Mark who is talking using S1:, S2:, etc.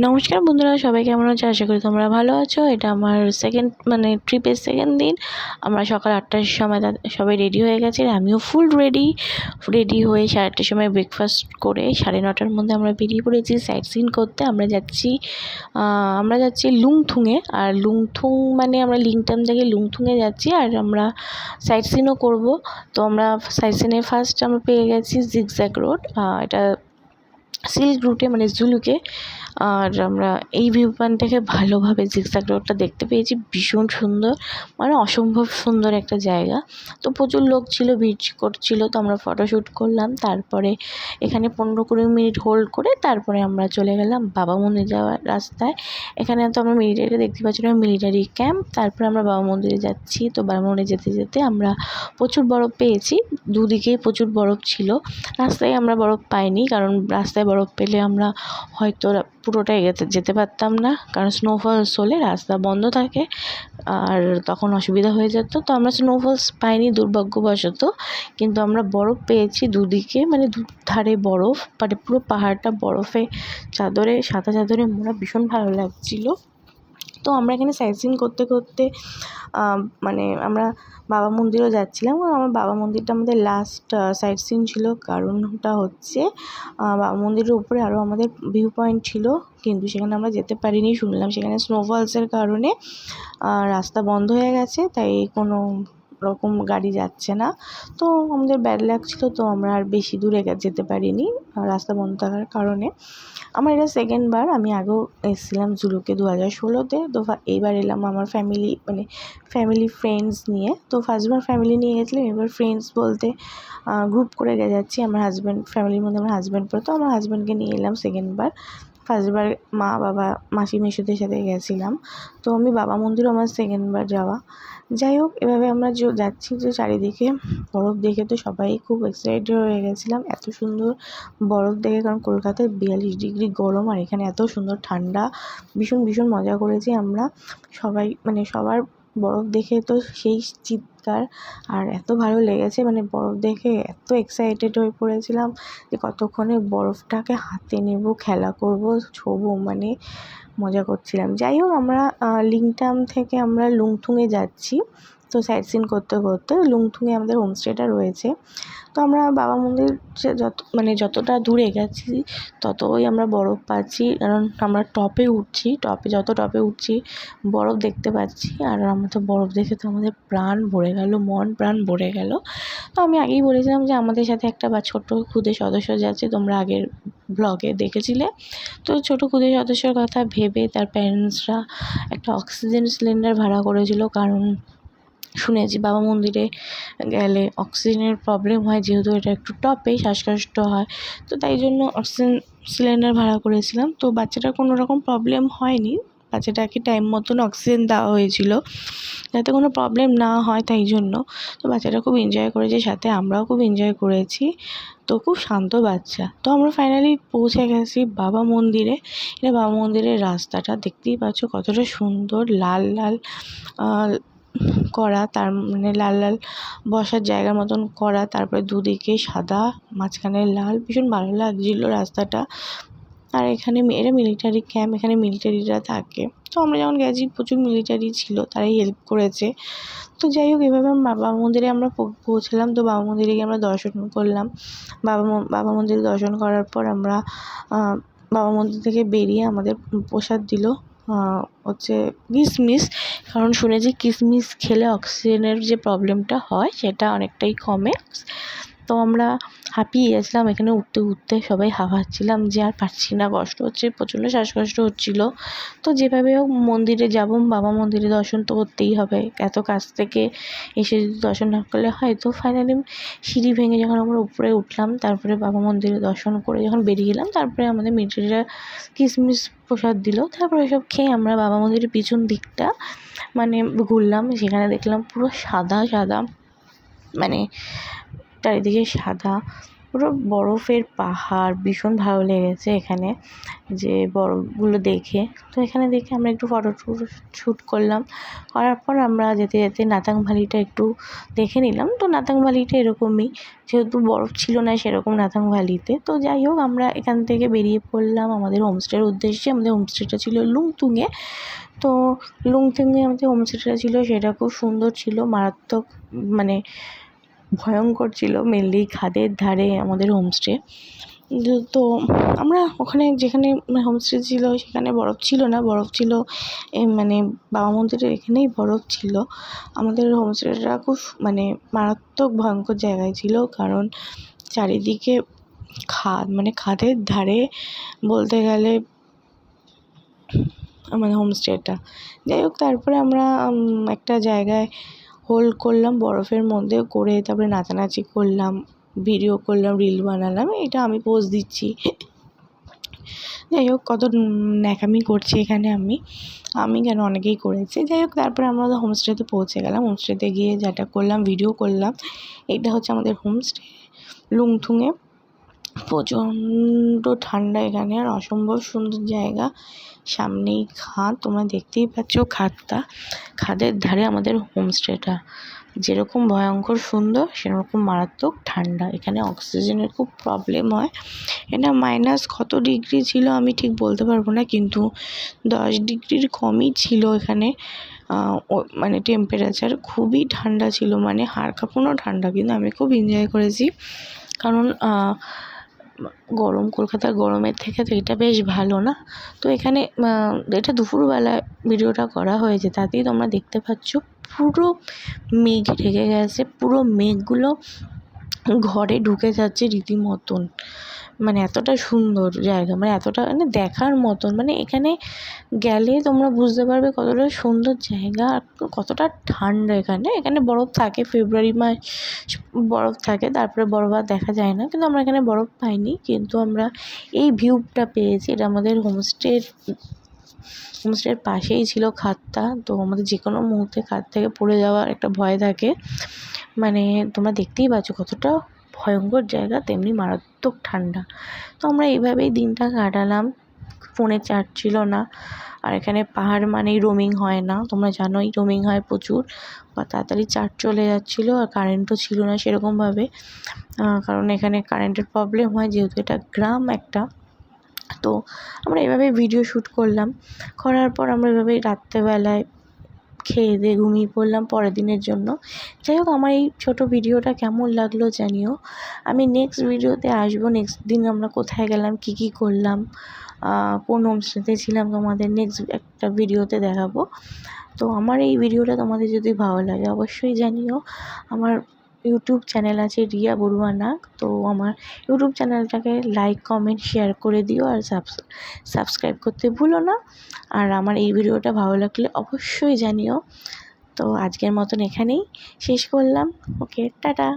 S1: নমস্কার বন্ধুরা, সবাই কেমন আছো? আশা করি তোমরা ভালো আছো। এটা আমার সেকেন্ড ট্রিপের সেকেন্ড দিন। আমরা সকাল 8টার সময় সবাই রেডি হয়ে গেছে, আমিও ফুল রেডি হয়ে 8:30টার সময় ব্রেকফাস্ট করে 9:30টার মধ্যে আমরা বেরিয়ে পড়েছি সাইট সিন করতে। আমরা যাচ্ছি লুংথুংয়ে। আর লুংথুং মানে আমরা লিংটাম থেকে লুংথুংয়ে যাচ্ছি, আর আমরা সাইট সিনও করবো। তো আমরা সাইট সিনে ফার্স্ট আমরা পেয়ে গেছি জিগজ্যাগ রোড। এটা সিল্ক রুটে মানে জুলুকে। আর আমরা এই ভিউ পয়েন্ট থেকে ভালোভাবে জিগজ্যাগ রোডটা দেখতে পেয়েছি। ভীষণ সুন্দর, মানে অসম্ভব সুন্দর একটা জায়গা। তো প্রচুর লোক ছিল, ভিড় করছিল, তো আমরা ফটোশ্যুট করলাম। তারপরে এখানে 15-20 মিনিট হোল্ড করে তারপরে আমরা চলে গেলাম বাবা মন্দির যাওয়ার রাস্তায়। এখানে তো আমরা মিলিটারি দেখতে পাচ্ছিলাম, মিলিটারি ক্যাম্প। তারপরে আমরা বাবা মন্দিরে যাচ্ছি। তো বাবা মন্দিরে যেতে যেতে আমরা প্রচুর বরফ পেয়েছি, দুদিকেই প্রচুর বরফ ছিল। রাস্তায় আমরা বরফ পাইনি, কারণ রাস্তায় বরফ পেলে আমরা হয়তো পুরোটাই যেতে পারতাম না, কারণ স্নোফলস হলে রাস্তা বন্ধ থাকে আর তখন অসুবিধা হয়ে যেত। তো আমরা স্নোফলস পাইনি দুর্ভাগ্যবশত, কিন্তু আমরা বরফ পেয়েছি দুদিকে, মানে দুধারে বরফ, মানে পুরো পাহাড়টা বরফে সাদা চাদরে মোড়া। ভীষণ ভালো লাগছিল। তো আমরা এখানে সাইট সিন করতে করতে আমরা বাবা মন্দিরও যাচ্ছিলাম। আর আমার বাবা মন্দিরটা আমাদের লাস্ট সাইট সিন ছিল, কারণটা হচ্ছে বাবা মন্দিরের উপরে আরও আমাদের ভিউ পয়েন্ট ছিল, কিন্তু সেখানে আমরা যেতে পারিনি। শুনলাম সেখানে স্নোফলসের কারণে রাস্তা বন্ধ হয়ে গেছে, তাই কোনো রকম গাড়ি যাচ্ছে না। তো আমাদের ব্যাড লাক ছিল, তো আমরা আর বেশি দূরে যেতে পারিনি রাস্তা বন্ধ থাকার কারণে। আমার এটা সেকেন্ড বার। আমি আগেও এসেছিলাম জুলুকে 2016-তে। তো এইবার এলাম আমার ফ্যামিলি ফ্রেন্ডস নিয়ে। তো ফার্স্টবার ফ্যামিলি নিয়ে গেছিলাম, এবার ফ্রেন্ডস বলতে গ্রুপ করে যাচ্ছি। আমার হাজব্যান্ড, ফ্যামিলির মধ্যে আমার হাজব্যান্ড পড়তো, আমার হাজব্যান্ডকে নিয়ে এলাম সেকেন্ড বার। ফার্স্টবার মা বাবা মাসি মেসোদের সাথে গেছিলাম। তো আমি বাবা মন্দিরও আমার সেকেন্ড বার যাওয়া। যাই হোক, এভাবে আমরা যাচ্ছি, যে চারিদিকে বরফ দেখে তো সবাই খুব এক্সাইটেড হয়ে গেছিলাম। এত সুন্দর বরফ দেখে, কারণ কলকাতায় 42 ডিগ্রি গরম, আর এখানে এত সুন্দর ঠান্ডা। ভীষণ মজা করেছি আমরা সবাই, সবার বরফ দেখে তো সেই চিৎকার। আর এত ভালো লেগেছে, বরফ দেখে এত এক্সাইটেড হয়ে পড়েছিলাম যে কতক্ষণে বরফটাকে হাতে নেব, খেলা করব, ছোবো, মজা করছিলাম। যাই হোক, আমরা লিংটাম থেকে আমরা লুংথুংয়ে যাচ্ছি। তো সাইট সিন করতে করতে লুংথুংয়ে আমাদের হোমস্টেটা রয়েছে। তো আমরা বাবা মন্দির যতটা দূরে গেছি ততই আমরা বরফ পাচ্ছি, কারণ আমরা যত টপে উঠছি বরফ দেখতে পাচ্ছি। আর আমরা তো বরফ দেখে তো আমাদের প্রাণ ভরে গেল, মন প্রাণ ভরে গেল। তো আমি আগেই বলেছিলাম যে আমাদের সাথে একটা ছোট্ট খুদে সদস্য যাচ্ছে, তোমরা আগের ব্লগে দেখেছিলে। তো ছোটো খুদে সদস্যর কথা ভেবে তার প্যারেন্টসরা একটা অক্সিজেন সিলিন্ডার ভাড়া করেছিল, কারণ শুনেছি বাবা মন্দিরে গেলে অক্সিজেনের প্রবলেম হয়, যেহেতু এটা একটু টপে, শ্বাসকষ্ট হয়। তো তাই জন্য অক্সিজেন সিলিন্ডার ভাড়া করেছিলাম। তো বাচ্চাটার কোনো রকম প্রবলেম হয়নি, বাচ্চাটাকে টাইম মতন অক্সিজেন দেওয়া হয়েছিল যাতে কোনো প্রবলেম না হয়, তাই জন্য। তো বাচ্চাটা খুব এনজয় করেছে, সাথে আমরাও খুব এনজয় করেছি। তো খুব শান্ত বাচ্চা। তো আমরা ফাইনালি পৌঁছে গেছি বাবা মন্দিরে। এটা বাবা মন্দিরের রাস্তাটা দেখতেই পাচ্ছ কতটা সুন্দর, লাল লাল করা, তার লাল লাল বসার জায়গার মতন করা, তারপরে দুদিকে সাদা, মাঝখানে লাল। ভীষণ ভালো লাগছিল রাস্তাটা। আর এখানে এটা মিলিটারি ক্যাম্প, এখানে মিলিটারিরা থাকে। তো আমরা যখন গেছি প্রচুর মিলিটারি ছিল, তারাই হেল্প করেছে। তো যাই হোক, এভাবে বাবা মন্দিরে আমরা পৌঁছলাম। তো বাবা মন্দিরে গিয়ে আমরা দর্শন করলাম। বাবা মন্দিরে দর্শন করার পর আমরা বাবা মন্দির থেকে বেরিয়ে আমাদের প্রসাদ দিল হচ্ছে কিশমিশ, কারণ শুনেছি কিশমিশ খেলে অক্সিজেনের যে প্রবলেমটা হয় সেটা অনেকটাই কমে। তো আমরা হাঁপিয়ে গেছিলাম, এখানে উঠতে সবাই হাঁপাচ্ছিলাম যে আর পারছি না, কষ্ট হচ্ছে, প্রচণ্ড শ্বাসকষ্ট হচ্ছিল। তো যেভাবে হোক মন্দিরে যাব, বাবা মন্দিরে দর্শন তো করতেই হবে, এত কাছ থেকে এসে যদি দর্শন না করলে হয়। তো ফাইনালি সিঁড়ি ভেঙে যখন আমরা উপরে উঠলাম, তারপরে বাবা মন্দিরে দর্শন করে যখন বেরিয়ে এলাম, তারপরে আমাদের মিলিটারিরা কিশমিশ প্রসাদ দিল। তারপরে এসব খেয়ে আমরা বাবা মন্দিরের পিছন দিকটা ঘুরলাম। সেখানে দেখলাম পুরো সাদা চারিদিকে সাদা, পুরো বরফের পাহাড়, ভীষণ ভালো লেগেছে এখানে যে বরফগুলো দেখে। তো এখানে দেখে আমরা একটু ফটো শ্যুট করলাম। করার পর আমরা যেতে যেতে নাতাং ভ্যালিটা একটু দেখে নিলাম। তো নাতাং ভ্যালিটা এরকমই, যেহেতু বরফ ছিল না সেরকম নাতাং ভ্যালিতে। তো যাই হোক, আমরা এখান থেকে বেরিয়ে পড়লাম আমাদের হোমস্টের উদ্দেশ্যে। আমাদের হোমস্টেটা ছিল লুংতুংয়ে। তো লুংতুংয়ে আমাদের হোমস্টেটা ছিল, সেটা খুব সুন্দর ছিল, মারাত্মক মানে ভয়ঙ্কর ছিল। মেনলি খাদের ধারে আমাদের হোমস্টে। তো আমরা ওখানে যেখানে হোমস্টে ছিল সেখানে বরফ ছিল না, বরফ ছিল মানে বাবা মন্দিরের এখানেই বরফ ছিল। আমাদের হোমস্টেটা খুব মানে মারাত্মক ভয়ঙ্কর জায়গায় ছিল, কারণ চারিদিকে খাদ, মানে খাদের ধারে বলতে গেলে আমাদের হোমস্টেটা। যাই হোক, তারপরে আমরা একটা জায়গায় হোল্ড করলাম বরফের মধ্যে করে, তারপরে নাচানাচি করলাম, ভিডিও করলাম, রিল বানালাম। এটা আমি পোস্ট দিচ্ছি। যাই হোক, কত ন্যাকামি করছি এখানে আমি কেন, অনেকেই করেছে। যাই হোক, তারপরে আমরা হোমস্টেতে পৌঁছে গেলাম। হোমস্টেতে গিয়ে যেটা করলাম, ভিডিও করলাম। এটা হচ্ছে আমাদের হোমস্টে লুংথুংয়ে। প্রচণ্ড ঠান্ডা এখানে, আর অসম্ভব সুন্দর জায়গা। সামনেই খাদ, তোমরা দেখতেই পাচ্ছ খাদটা। খাদের ধারে আমাদের হোমস্টেটা। যেরকম ভয়ঙ্কর সুন্দর, সেরকম মারাত্মক ঠান্ডা। এখানে অক্সিজেনের খুব প্রবলেম হয়। এটা মাইনাস কত ডিগ্রি ছিল আমি ঠিক বলতে পারবো না, কিন্তু 10 ডিগ্রির কমই ছিল এখানে। মানে টেম্পারেচার খুবই ঠান্ডা ছিল, মানে হাড় কাঁপানো ঠান্ডা। কিন্তু আমি খুব এনজয় করেছি, কারণ গরম, কলকাতার গরমের থেকে তো এটা বেশ ভালো না। তো এখানে এটা দুপুরবেলায় ভিডিওটা করা হয়েছে, তাতেই তোমরা দেখতে পাচ্ছ পুরো মেঘে ঢেকে গেছে। পুরো মেঘগুলো ঘরে ঢুকে যাচ্ছে রীতিমতন। মানে এতটা সুন্দর জায়গা, মানে এতটা মানে দেখার মতন। মানে এখানে গেলে তোমরা বুঝতে পারবে কতটা সুন্দর জায়গা, আর কতটা ঠান্ডা এখানে। এখানে বরফ থাকে, ফেব্রুয়ারি মাস বরফ থাকে, তারপরে বরফ আর দেখা যায় না। কিন্তু আমরা এখানে বরফ পাইনি, কিন্তু আমরা এই ভিউটা পেয়েছি। এটা আমাদের হোমস্টের পাশেই ছিল খাদটা। তো আমাদের যে কোনো মুহূর্তে খাদ থেকে পড়ে যাওয়ার একটা ভয় থাকে। মানে তোমরা দেখতেই পাচ্ছ কতটা ভয়ঙ্কর জায়গা, তেমনি মারাত্মক ঠান্ডা। তো আমরা এইভাবেই দিনটা কাটালাম। ফোনে চার্জ ছিল না, আর এখানে পাহাড় মানেই রোমিং হয় না, তোমরা জানোই রোমিং হয় প্রচুর, বা তাড়াতাড়ি চার্জ চলে যাচ্ছিলো। আর কারেন্টও ছিল না সেরকমভাবে, কারণ এখানে কারেন্টের প্রবলেম হয়, যেহেতু এটা গ্রাম একটা। তো আমরা এভাবেই ভিডিও শ্যুট করলাম। করার পর আমরা এভাবেই রাত্রেবেলায় খেয়ে দিয়ে ঘুমিয়ে পড়লাম পরের দিনের জন্য। যাই হোক, আমার এই ছোটো ভিডিওটা কেমন লাগলো জানিও। আমি নেক্সট ভিডিওতে আসবো। নেক্সট দিন আমরা কোথায় গেলাম, কী কী করলাম, কোন হোমস্টেতে ছিলাম, তোমাদের নেক্সট একটা ভিডিওতে দেখাবো। তো আমার এই ভিডিওটা তোমাদের যদি ভালো লাগে অবশ্যই জানিও। আমার ইউটিউব চ্যানেল আছে রিয়া বড়ুয়া নাগ। তো আমার ইউটিউব চ্যানেলটাকে লাইক, কমেন্ট, শেয়ার করে দিও, আর সাবস্ক্রাইব করতে ভুলো না। আর আমার এই ভিডিওটা ভালো লাগলে অবশ্যই জানিও। তো আজকের মতন এখানেই শেষ করলাম। ওকে, টাটা।